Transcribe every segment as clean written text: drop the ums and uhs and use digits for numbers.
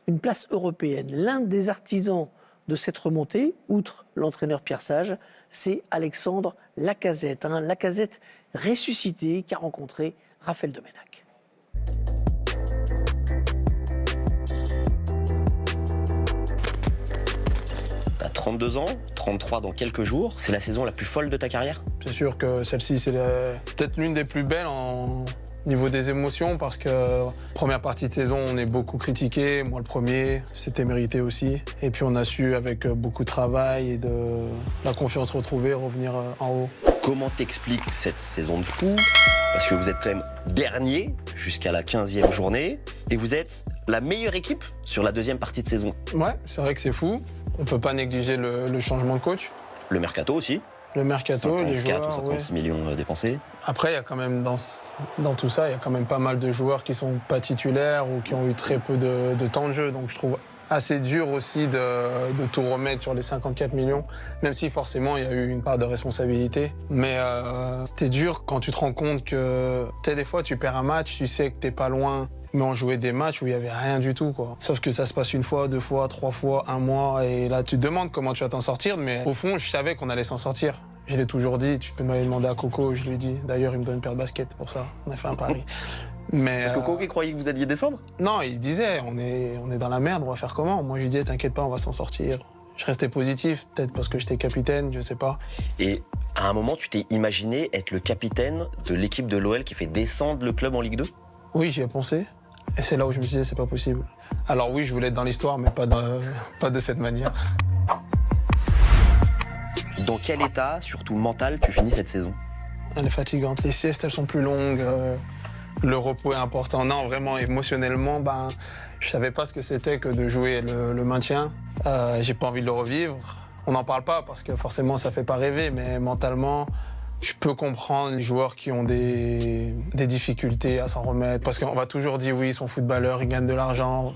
une place européenne. L'un des artisans de cette remontée, outre l'entraîneur Pierre Sage, c'est Alexandre Lacazette. Lacazette ressuscité qui a rencontré Raphaël Domenech. T'as 32 ans, 33 dans quelques jours. C'est la saison la plus folle de ta carrière? C'est sûr que celle-ci, c'est peut-être l'une des plus belles en niveau des émotions parce que première partie de saison, on est beaucoup critiqué. Moi, le premier, c'était mérité aussi. Et puis, on a su, avec beaucoup de travail et de la confiance retrouvée, revenir en haut. Comment t'expliques cette saison de fou? Parce que vous êtes quand même dernier jusqu'à la 15e journée et vous êtes la meilleure équipe sur la deuxième partie de saison. Ouais, c'est vrai que c'est fou. On peut pas négliger le changement de coach. Le mercato aussi. Le mercato, les 54 joueurs, ou 56 millions dépensés. Après, il y a quand même dans tout ça, il y a quand même pas mal de joueurs qui sont pas titulaires ou qui ont eu très peu de temps de jeu. Donc je trouve assez dur aussi de tout remettre sur les 54 millions, même si forcément il y a eu une part de responsabilité. Mais c'était dur quand tu te rends compte que, tu sais, des fois tu perds un match, tu sais que t'es pas loin. Mais on jouait des matchs où il n'y avait rien du tout, quoi. Sauf que ça se passe une fois, deux fois, trois fois, un mois. Et là, tu te demandes comment tu vas t'en sortir. Mais au fond, je savais qu'on allait s'en sortir. Je l'ai toujours dit. Tu peux m'aller demander à Coco, je lui ai dit. D'ailleurs, il me donne une paire de baskets pour ça. On a fait un pari. Mais Est-ce que Coco croyait que vous alliez descendre? non, il disait, on est dans la merde, on va faire comment? Moi, je lui disais, t'inquiète pas, on va s'en sortir. Je restais positif, peut-être parce que j'étais capitaine, je sais pas. Et à un moment, tu t'es imaginé être le capitaine de l'équipe de l'OL qui fait descendre le club en Ligue 2? Oui, j'y ai pensé. Et c'est là où je me disais, c'est pas possible. Alors oui, je voulais être dans l'histoire, mais pas de cette manière. Dans quel état, surtout mental, tu finis cette saison? Elle est fatigante. Les siestes, elles sont plus longues. Le repos est important. Non, vraiment, émotionnellement, je savais pas ce que c'était que de jouer le maintien. J'ai pas envie de le revivre. On n'en parle pas parce que forcément, ça fait pas rêver, mais mentalement, je peux comprendre les joueurs qui ont des difficultés à s'en remettre. Parce qu'on va toujours dire, oui, ils sont footballeurs, ils gagnent de l'argent.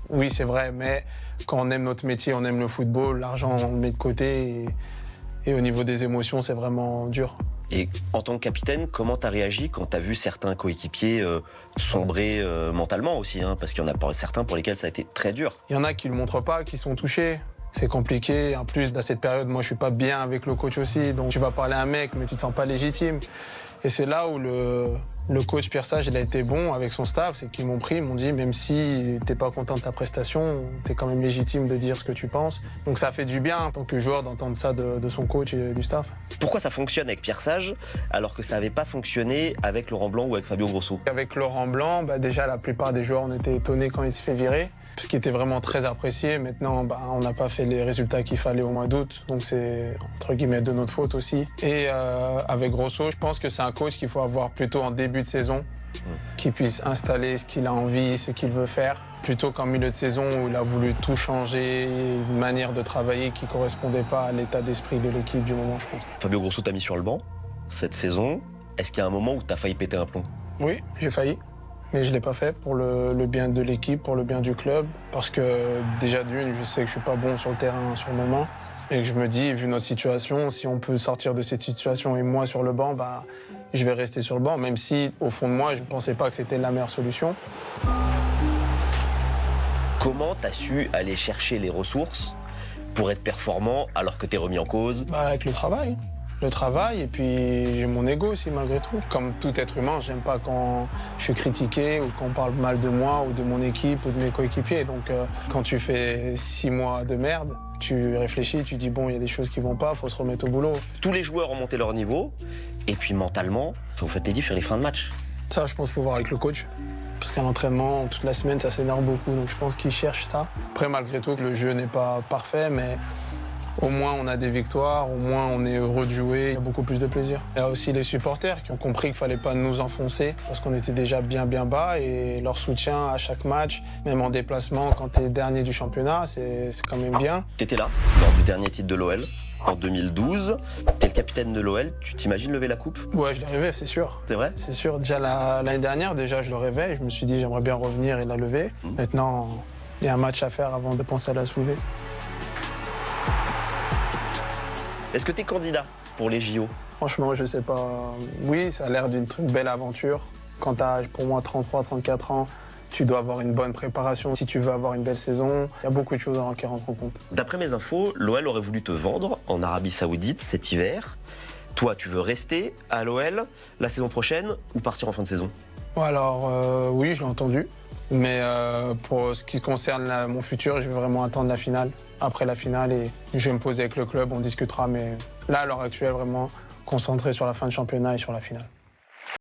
Oui, c'est vrai, mais quand on aime notre métier, on aime le football, l'argent, on le met de côté. Et au niveau des émotions, c'est vraiment dur. Et en tant que capitaine, comment t'as réagi quand t'as vu certains coéquipiers sombrer mentalement aussi, parce qu'il y en a certains pour lesquels ça a été très dur? Il y en a qui ne le montrent pas, qui sont touchés. C'est compliqué. En plus, dans cette période, moi, je suis pas bien avec le coach aussi. Donc, tu vas parler à un mec, mais tu te sens pas légitime. Et c'est là où le coach Pierre Sage, il a été bon avec son staff. C'est qu'ils m'ont pris, ils m'ont dit, même si t'es pas content de ta prestation, t'es quand même légitime de dire ce que tu penses. Donc, ça a fait du bien en tant que joueur d'entendre ça de son coach et du staff. Pourquoi ça fonctionne avec Pierre Sage alors que ça n'avait pas fonctionné avec Laurent Blanc ou avec Fabio Grosso? Avec Laurent Blanc, déjà, la plupart des joueurs, on était étonnés quand il se fait virer. Parce qu'il était vraiment très apprécié. Maintenant, on n'a pas fait les résultats qu'il fallait au mois d'août. Donc c'est, entre guillemets, de notre faute aussi. Et avec Grosso, je pense que c'est un coach qu'il faut avoir plutôt en début de saison, qui puisse installer ce qu'il a envie, ce qu'il veut faire, plutôt qu'en milieu de saison où il a voulu tout changer, une manière de travailler qui ne correspondait pas à l'état d'esprit de l'équipe du moment, je pense. Fabio Grosso t'a mis sur le banc cette saison. Est-ce qu'il y a un moment où t'as failli péter un plomb? Oui, j'ai failli. Mais je ne l'ai pas fait pour le bien de l'équipe, pour le bien du club. Parce que déjà d'une, je sais que je ne suis pas bon sur le terrain sur le moment. Et que je me dis, vu notre situation, si on peut sortir de cette situation et moi sur le banc, je vais rester sur le banc. Même si, au fond de moi, je ne pensais pas que c'était la meilleure solution. Comment tu as su aller chercher les ressources pour être performant alors que tu es remis en cause? Avec le travail. Le travail, et puis j'ai mon ego aussi malgré tout. Comme tout être humain, j'aime pas quand je suis critiqué ou qu'on parle mal de moi ou de mon équipe ou de mes coéquipiers. Donc quand tu fais 6 mois de merde, tu réfléchis, tu dis bon, il y a des choses qui vont pas, faut se remettre au boulot. Tous les joueurs ont monté leur niveau, et puis mentalement, vous faites les diffs sur les fins de match. Ça, je pense qu'il faut voir avec le coach. Parce qu'à l'entraînement, toute la semaine, ça s'énerve beaucoup. Donc je pense qu'il cherche ça. Après, malgré tout, le jeu n'est pas parfait, mais au moins, on a des victoires, au moins, on est heureux de jouer, il y a beaucoup plus de plaisir. Il y a aussi les supporters qui ont compris qu'il ne fallait pas nous enfoncer parce qu'on était déjà bien bas et leur soutien à chaque match, même en déplacement, quand tu es dernier du championnat, c'est quand même bien. Tu étais là, lors du dernier titre de l'OL, en 2012. Tu es le capitaine de l'OL, tu t'imagines lever la coupe? Ouais, je l'ai rêvé, c'est sûr. C'est vrai? C'est sûr. Déjà l'année dernière, je le rêvais. Je me suis dit, j'aimerais bien revenir et la lever. Maintenant, il y a un match à faire avant de penser à la soulever. Est-ce que tu es candidat pour les JO? Franchement, je sais pas. Oui, ça a l'air d'une belle aventure. Quand tu as, pour moi, 33, 34 ans, Tu dois avoir une bonne préparation si tu veux avoir une belle saison. Il y a beaucoup de choses qui rentrent en compte. D'après mes infos, l'OL aurait voulu te vendre en Arabie Saoudite cet hiver. Toi, tu veux rester à l'OL la saison prochaine ou partir en fin de saison? Alors, oui, je l'ai entendu. Mais pour ce qui concerne mon futur, je vais vraiment attendre la finale. Après la finale, et je vais me poser avec le club, on discutera. Mais là, à l'heure actuelle, vraiment concentré sur la fin de championnat et sur la finale.